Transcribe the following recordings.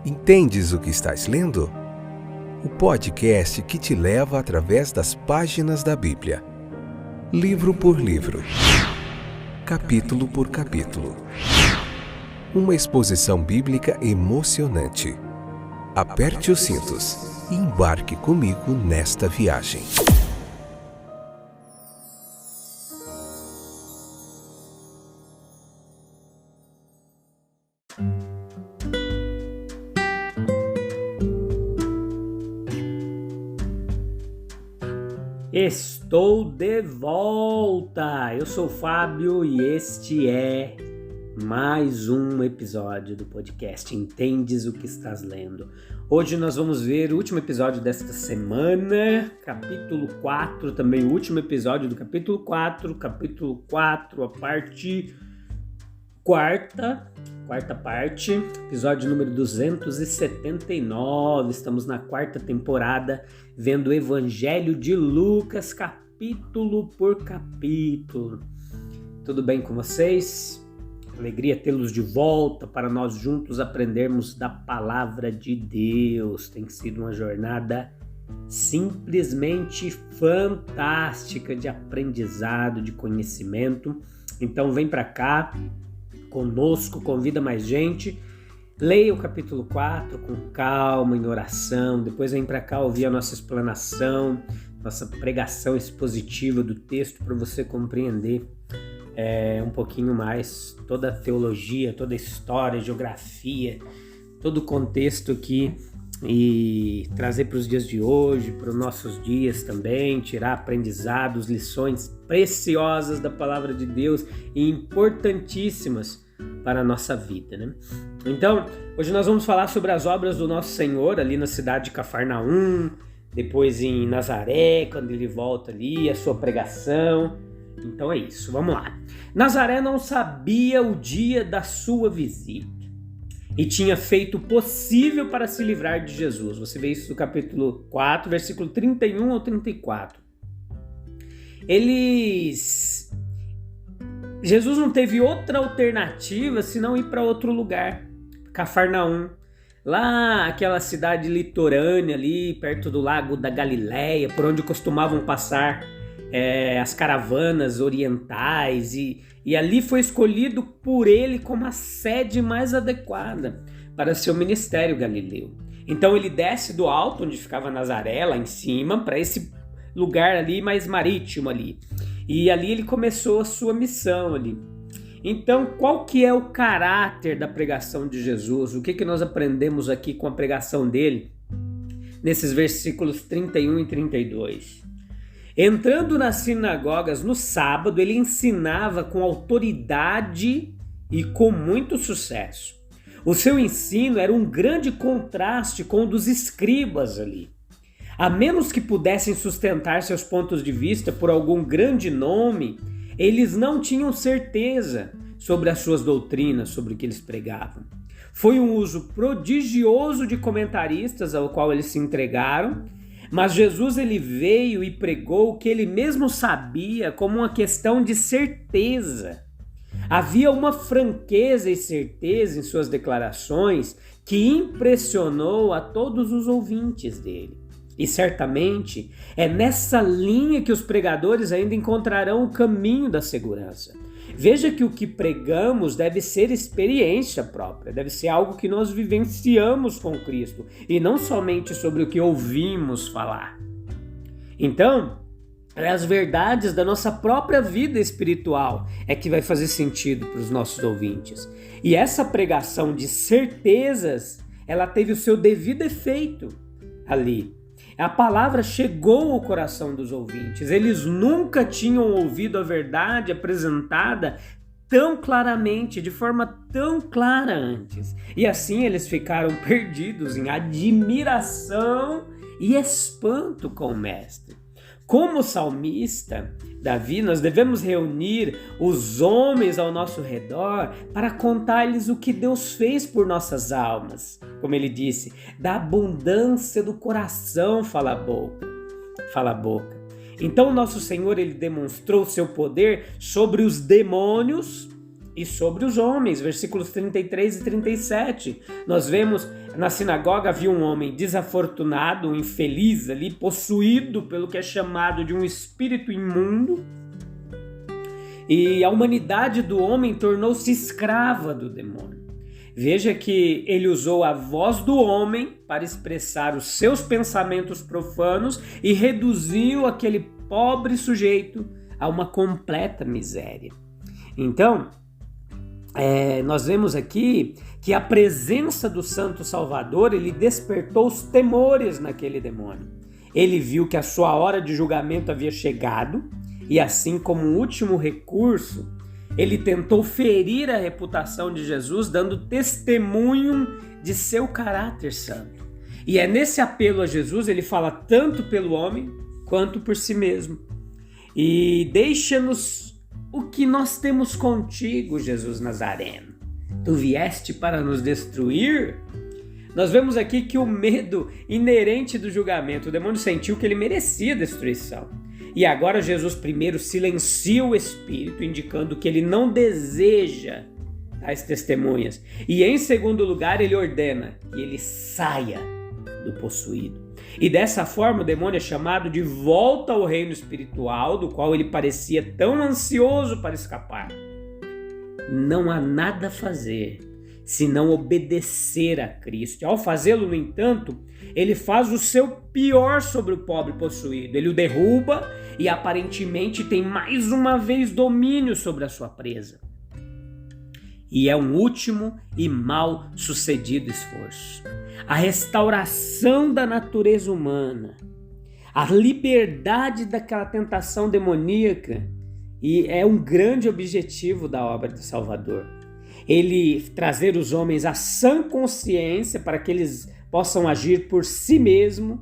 Entendes o que estás lendo? O podcast que te leva através das páginas da Bíblia. Livro por livro. Capítulo por capítulo. Uma exposição bíblica emocionante. Aperte os cintos e embarque comigo nesta viagem. Estou de volta! Eu sou o Fábio e este é mais um episódio do podcast Entendes o que estás lendo. Hoje nós vamos ver o último episódio desta semana, capítulo 4, também o último episódio do capítulo 4, a parte quarta parte, episódio número 279, estamos na quarta temporada, vendo o Evangelho de Lucas, capítulo por capítulo. Tudo bem com vocês? Alegria tê-los de volta para nós juntos aprendermos da Palavra de Deus. Tem sido uma jornada simplesmente fantástica de aprendizado, de conhecimento. Então vem para cá conosco, convida mais gente, leia o capítulo 4 com calma, em oração, depois vem para cá ouvir a nossa explanação, nossa pregação expositiva do texto para você compreender um pouquinho mais toda a teologia, toda a história, geografia, todo o contexto aqui e trazer para os dias de hoje, para os nossos dias também, tirar aprendizados, lições preciosas da Palavra de Deus e importantíssimas para a nossa vida, né? Então, hoje nós vamos falar sobre as obras do nosso Senhor ali na cidade de Cafarnaum, depois em Nazaré, quando ele volta ali, a sua pregação. Então é isso, vamos lá. Nazaré não sabia o dia da sua visita e tinha feito o possível para se livrar de Jesus. Você vê isso no capítulo 4, versículo 31 ao 34. Jesus não teve outra alternativa senão ir para outro lugar, Cafarnaum. Lá, aquela cidade litorânea ali, perto do lago da Galileia, por onde costumavam passar as caravanas orientais. E ali foi escolhido por ele como a sede mais adequada para seu ministério galileu. Então ele desce do alto, onde ficava Nazaré, lá em cima, para esse lugar ali mais marítimo ali. E ali ele começou a sua missão ali. Então, qual que é o caráter da pregação de Jesus? O que nós aprendemos aqui com a pregação dele? Nesses versículos 31 e 32. Entrando nas sinagogas no sábado, ele ensinava com autoridade e com muito sucesso. O seu ensino era um grande contraste com o dos escribas ali. A menos que pudessem sustentar seus pontos de vista por algum grande nome, eles não tinham certeza sobre as suas doutrinas, sobre o que eles pregavam. Foi um uso prodigioso de comentaristas ao qual eles se entregaram, mas Jesus ele veio e pregou o que ele mesmo sabia como uma questão de certeza. Havia uma franqueza e certeza em suas declarações que impressionou a todos os ouvintes dele. E certamente é nessa linha que os pregadores ainda encontrarão o caminho da segurança. Veja que o que pregamos deve ser experiência própria, deve ser algo que nós vivenciamos com Cristo e não somente sobre o que ouvimos falar. Então, as verdades da nossa própria vida espiritual é que vai fazer sentido para os nossos ouvintes. E essa pregação de certezas, ela teve o seu devido efeito ali. A palavra chegou ao coração dos ouvintes. Eles nunca tinham ouvido a verdade apresentada tão claramente, de forma tão clara antes. E assim eles ficaram perdidos em admiração e espanto com o Mestre. Como salmista, Davi, nós devemos reunir os homens ao nosso redor para contar-lhes o que Deus fez por nossas almas. Como ele disse, da abundância do coração fala a boca. Então o nosso Senhor ele demonstrou seu poder sobre os demônios e sobre os homens, versículos 33 e 37. Nós vemos, na sinagoga havia um homem desafortunado, um infeliz ali, possuído pelo que é chamado de um espírito imundo, e a humanidade do homem tornou-se escrava do demônio. Veja que ele usou a voz do homem para expressar os seus pensamentos profanos e reduziu aquele pobre sujeito a uma completa miséria. Então, nós vemos aqui que a presença do Santo Salvador, ele despertou os temores naquele demônio. Ele viu que a sua hora de julgamento havia chegado e, assim como último recurso, ele tentou ferir a reputação de Jesus, dando testemunho de seu caráter santo. E é nesse apelo a Jesus, ele fala tanto pelo homem quanto por si mesmo. E deixa-nos o que nós temos contigo, Jesus Nazareno. Tu vieste para nos destruir? Nós vemos aqui que o medo inerente do julgamento, o demônio sentiu que ele merecia destruição. E agora Jesus primeiro silencia o espírito, indicando que ele não deseja tais testemunhas. E em segundo lugar, ele ordena que ele saia do possuído. E dessa forma o demônio é chamado de volta ao reino espiritual, do qual ele parecia tão ansioso para escapar. Não há nada a fazer senão obedecer a Cristo. Ao fazê-lo, no entanto, ele faz o seu pior sobre o pobre possuído. Ele o derruba e aparentemente tem mais uma vez domínio sobre a sua presa. E é um último e mal sucedido esforço. A restauração da natureza humana, a liberdade daquela tentação demoníaca, e é um grande objetivo da obra do Salvador. Ele trazer os homens à sã consciência para que eles possam agir por si mesmos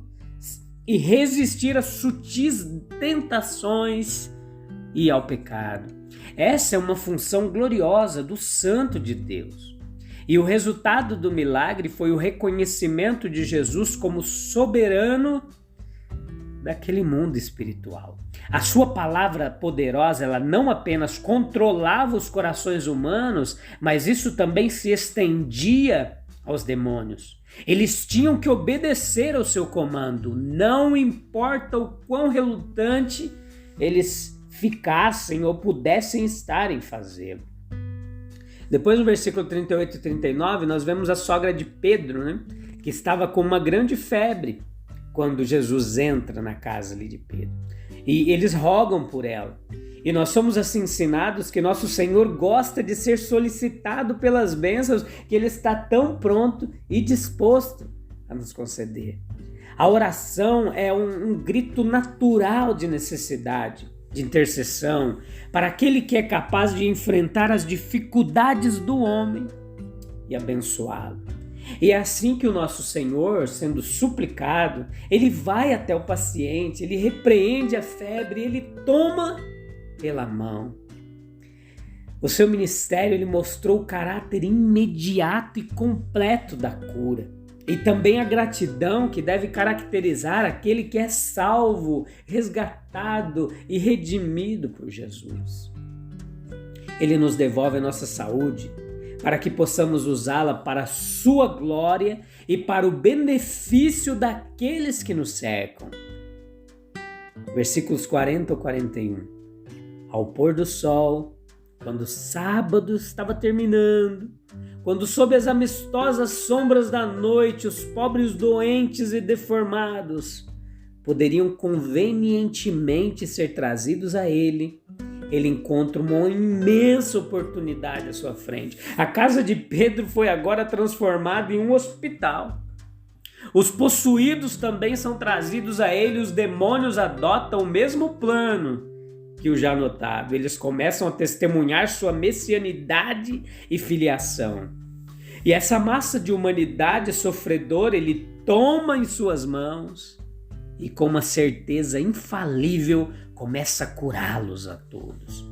e resistir às sutis tentações e ao pecado. Essa é uma função gloriosa do Santo de Deus. E o resultado do milagre foi o reconhecimento de Jesus como soberano daquele mundo espiritual. A sua palavra poderosa, ela não apenas controlava os corações humanos, mas isso também se estendia aos demônios. Eles tinham que obedecer ao seu comando, não importa o quão relutante eles ficassem ou pudessem estar em fazê-lo. Depois, no versículo 38 e 39, nós vemos a sogra de Pedro, que estava com uma grande febre quando Jesus entra na casa ali de Pedro. E eles rogam por ela. E nós somos assim ensinados que nosso Senhor gosta de ser solicitado pelas bênçãos, que Ele está tão pronto e disposto a nos conceder. A oração é um grito natural de necessidade, de intercessão, para aquele que é capaz de enfrentar as dificuldades do homem e abençoá-lo. E é assim que o nosso Senhor, sendo suplicado, Ele vai até o paciente, Ele repreende a febre, Ele toma pela mão. O seu ministério, Ele mostrou o caráter imediato e completo da cura. E também a gratidão que deve caracterizar aquele que é salvo, resgatado e redimido por Jesus. Ele nos devolve a nossa saúde para que possamos usá-la para a sua glória e para o benefício daqueles que nos cercam. Versículos 40 ao 41. Ao pôr do sol, quando o sábado estava terminando, quando sob as amistosas sombras da noite os pobres doentes e deformados poderiam convenientemente ser trazidos a ele, ele encontra uma imensa oportunidade à sua frente. A casa de Pedro foi agora transformada em um hospital. Os possuídos também são trazidos a ele, os demônios adotam o mesmo plano que o já notado. Eles começam a testemunhar sua messianidade e filiação. E essa massa de humanidade sofredora ele toma em suas mãos e com uma certeza infalível começa a curá-los a todos.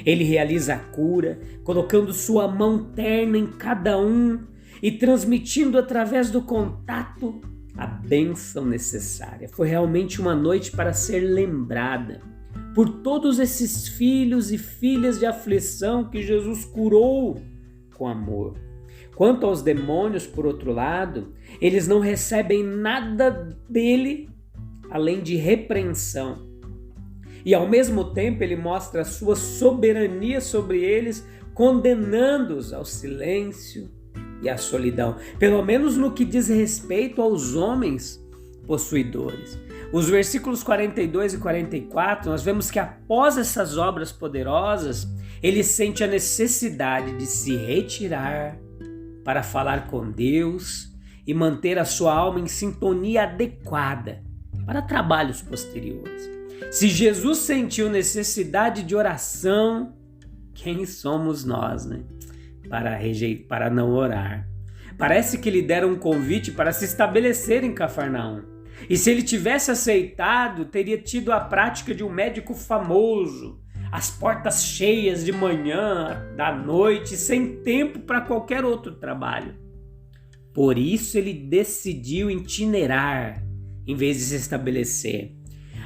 Ele realiza a cura, colocando sua mão terna em cada um e transmitindo através do contato a bênção necessária. Foi realmente uma noite para ser lembrada, por todos esses filhos e filhas de aflição que Jesus curou com amor. Quanto aos demônios, por outro lado, eles não recebem nada dele além de repreensão. E ao mesmo tempo ele mostra a sua soberania sobre eles, condenando-os ao silêncio e à solidão, pelo menos no que diz respeito aos homens possuidores. Os versículos 42 e 44, nós vemos que após essas obras poderosas, ele sente a necessidade de se retirar para falar com Deus e manter a sua alma em sintonia adequada para trabalhos posteriores. Se Jesus sentiu necessidade de oração, quem somos nós, né? Para não orar. Parece que lhe deram um convite para se estabelecer em Cafarnaum. E se ele tivesse aceitado, teria tido a prática de um médico famoso, as portas cheias de manhã, da noite, sem tempo para qualquer outro trabalho. Por isso ele decidiu itinerar, em vez de se estabelecer.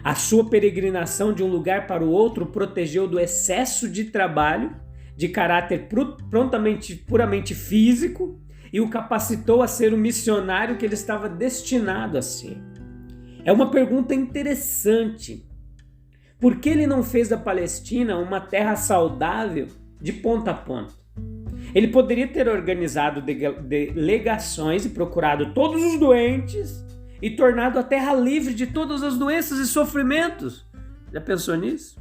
A sua peregrinação de um lugar para o outro o protegeu do excesso de trabalho, de caráter puramente físico, e o capacitou a ser o missionário que ele estava destinado a ser. É uma pergunta interessante. Por que ele não fez da Palestina uma terra saudável de ponta a ponta? Ele poderia ter organizado delegações e procurado todos os doentes e tornado a terra livre de todas as doenças e sofrimentos. Já pensou nisso?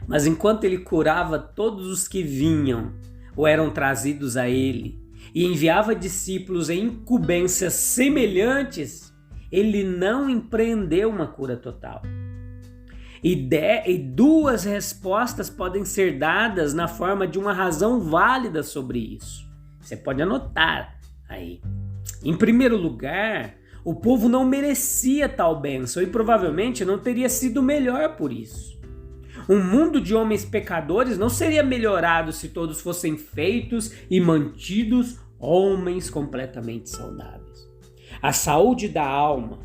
Mas enquanto ele curava todos os que vinham ou eram trazidos a ele e enviava discípulos em incumbências semelhantes, ele não empreendeu uma cura total. E duas respostas podem ser dadas na forma de uma razão válida sobre isso. Você pode anotar aí. Em primeiro lugar, o povo não merecia tal bênção e provavelmente não teria sido melhor por isso. Um mundo de homens pecadores não seria melhorado se todos fossem feitos e mantidos homens completamente saudáveis. A saúde da alma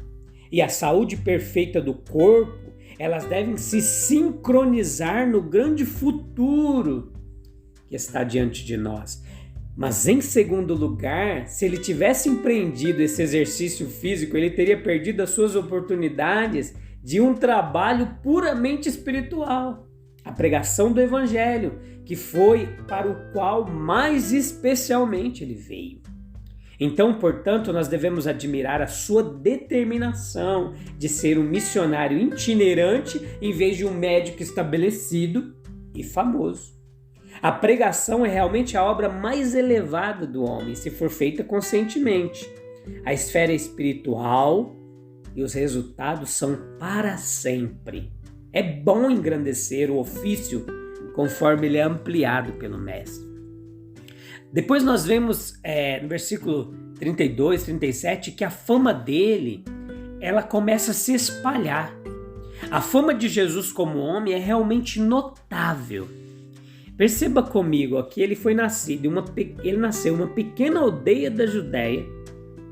e a saúde perfeita do corpo, elas devem se sincronizar no grande futuro que está diante de nós. Mas em segundo lugar, se ele tivesse empreendido esse exercício físico, ele teria perdido as suas oportunidades de um trabalho puramente espiritual, a pregação do Evangelho, que foi para o qual mais especialmente ele veio. Então, portanto, nós devemos admirar a sua determinação de ser um missionário itinerante em vez de um médico estabelecido e famoso. A pregação é realmente a obra mais elevada do homem, se for feita conscientemente. A esfera espiritual e os resultados são para sempre. É bom engrandecer o ofício conforme ele é ampliado pelo Mestre. Depois nós vemos no versículo 32, 37, que a fama dele, ela começa a se espalhar. A fama de Jesus como homem é realmente notável. Perceba comigo aqui, ele nasceu em uma pequena aldeia da Judéia,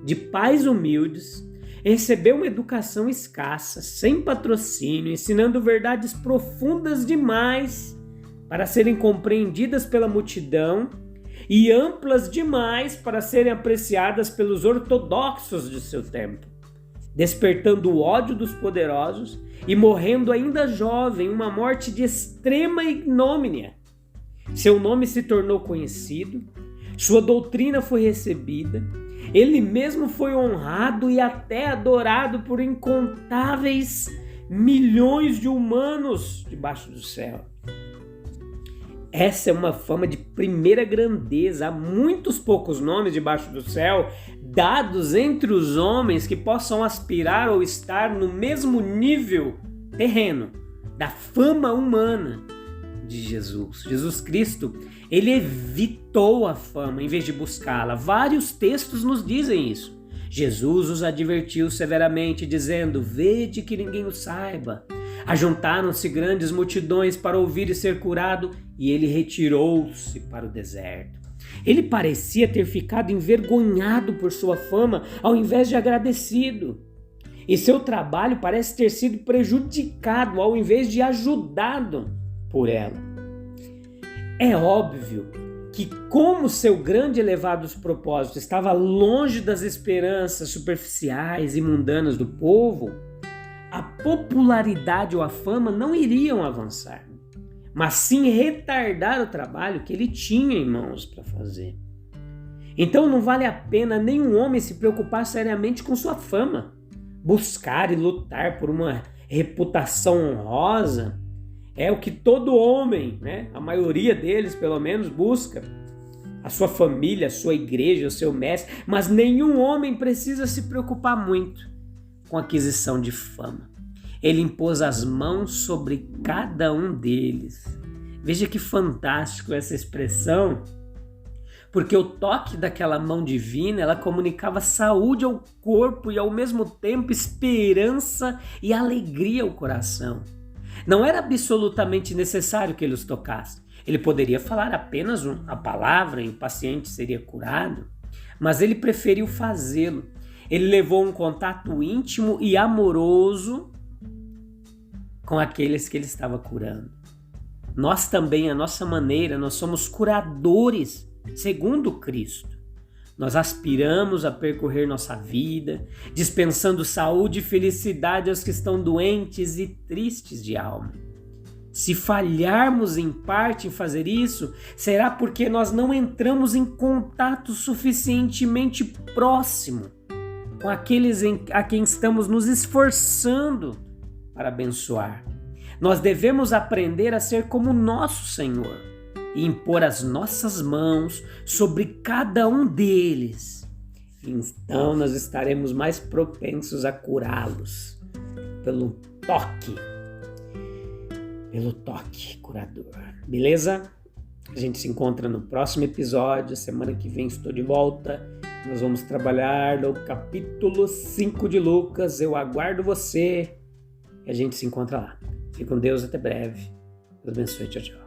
de pais humildes, recebeu uma educação escassa, sem patrocínio, ensinando verdades profundas demais para serem compreendidas pela multidão e amplas demais para serem apreciadas pelos ortodoxos de seu tempo, despertando o ódio dos poderosos e morrendo ainda jovem, uma morte de extrema ignomínia. Seu nome se tornou conhecido, sua doutrina foi recebida, ele mesmo foi honrado e até adorado por incontáveis milhões de humanos debaixo do céu. Essa é uma fama de primeira grandeza. Há muitos poucos nomes debaixo do céu dados entre os homens que possam aspirar ou estar no mesmo nível terreno da fama humana de Jesus. Jesus Cristo, ele evitou a fama em vez de buscá-la. Vários textos nos dizem isso. Jesus os advertiu severamente, dizendo: vede que ninguém o saiba. Ajuntaram-se grandes multidões para ouvir e ser curado, e ele retirou-se para o deserto. Ele parecia ter ficado envergonhado por sua fama, ao invés de agradecido. E seu trabalho parece ter sido prejudicado ao invés de ajudado por ela. É óbvio que, como seu grande e elevado propósito estava longe das esperanças superficiais e mundanas do povo, a popularidade ou a fama não iriam avançar, mas sim retardar o trabalho que ele tinha em mãos para fazer. Então não vale a pena nenhum homem se preocupar seriamente com sua fama. Buscar e lutar por uma reputação honrosa é o que todo homem, né? A maioria deles pelo menos, busca. A sua família, a sua igreja, o seu mestre, mas nenhum homem precisa se preocupar muito com a aquisição de fama. Ele impôs as mãos sobre cada um deles. Veja que fantástico essa expressão, porque o toque daquela mão divina, ela comunicava saúde ao corpo e ao mesmo tempo esperança e alegria ao coração. Não era absolutamente necessário que ele os tocasse. Ele poderia falar apenas a palavra e o paciente seria curado, mas ele preferiu fazê-lo. Ele levou um contato íntimo e amoroso com aqueles que ele estava curando. Nós também, à nossa maneira, nós somos curadores segundo Cristo. Nós aspiramos a percorrer nossa vida, dispensando saúde e felicidade aos que estão doentes e tristes de alma. Se falharmos em parte em fazer isso, será porque nós não entramos em contato suficientemente próximo com aqueles a quem estamos nos esforçando para abençoar. Nós devemos aprender a ser como nosso Senhor e impor as nossas mãos sobre cada um deles. Então nós estaremos mais propensos a curá-los pelo toque curador. Beleza? A gente se encontra no próximo episódio. Semana que vem estou de volta. Nós vamos trabalhar no capítulo 5 de Lucas. Eu aguardo você e a gente se encontra lá. Fique com Deus, até breve. Deus abençoe, tchau, tchau.